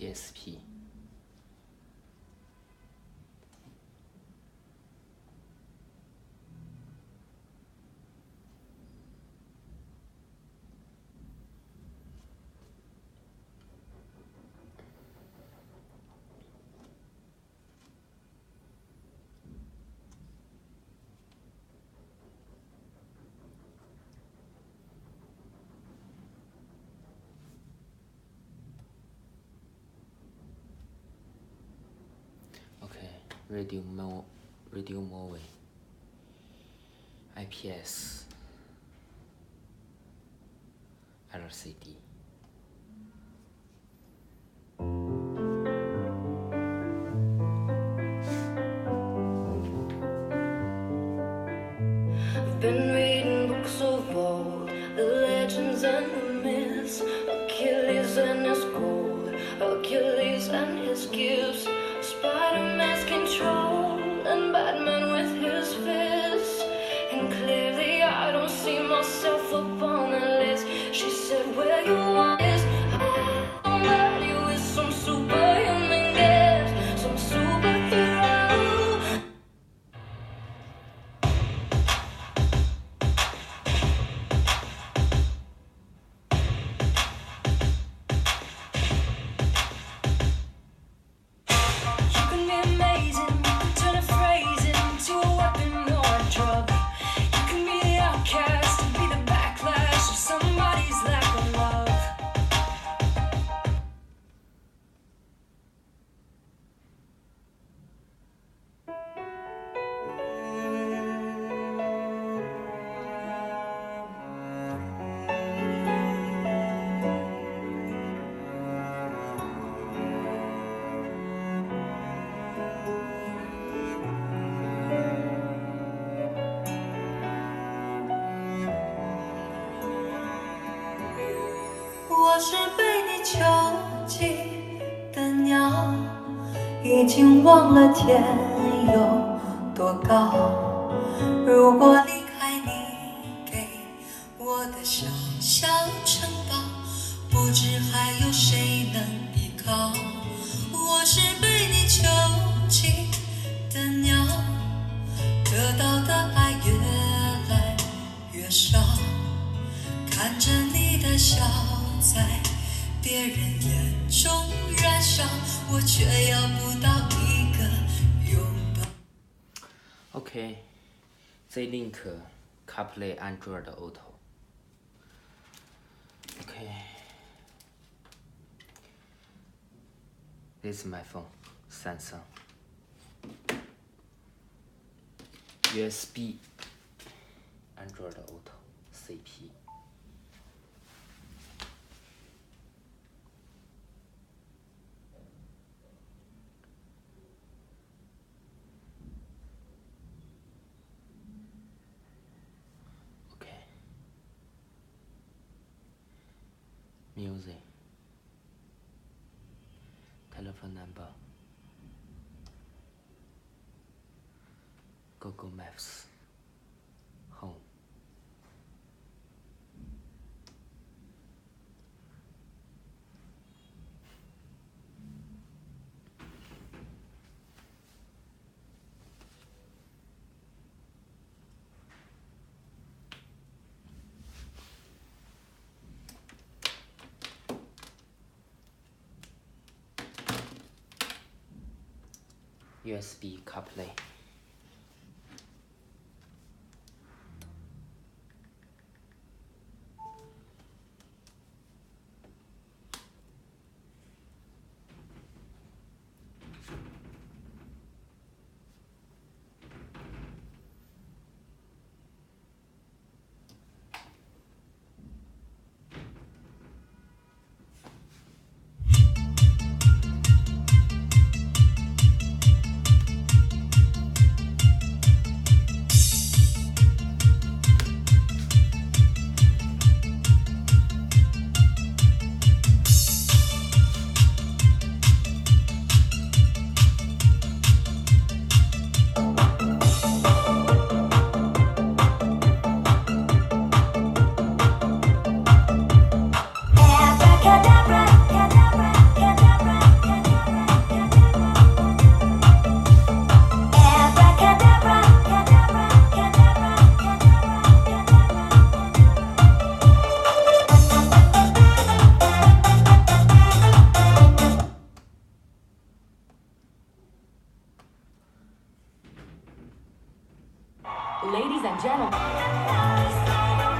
DSP。Radio mode IPS LCD。 Been reading books of old, the legends and the myths, Achilles and his gold, Achilles and his gifts, Spider-Man's control, and Batman with his fists. And clearly I don't see myself up on the list. She said, where you want is somebody with some superhuman gifts, some superhero.我是被你囚禁的鸟，已经忘了天有多高。如果离开你给我的小小城堡，不知还有谁能依靠。我是被你囚禁的鸟，得到的爱越来越少，看着你的笑在别人眼中燃烧，我却要不到一个拥抱。 OK， Zlink CarPlay Android Auto。 OK， This is my phone, Samsung. USB Android Auto CP。 Music, telephone number, Google Maps, home. USB CarPlay。Ladies and gentlemen.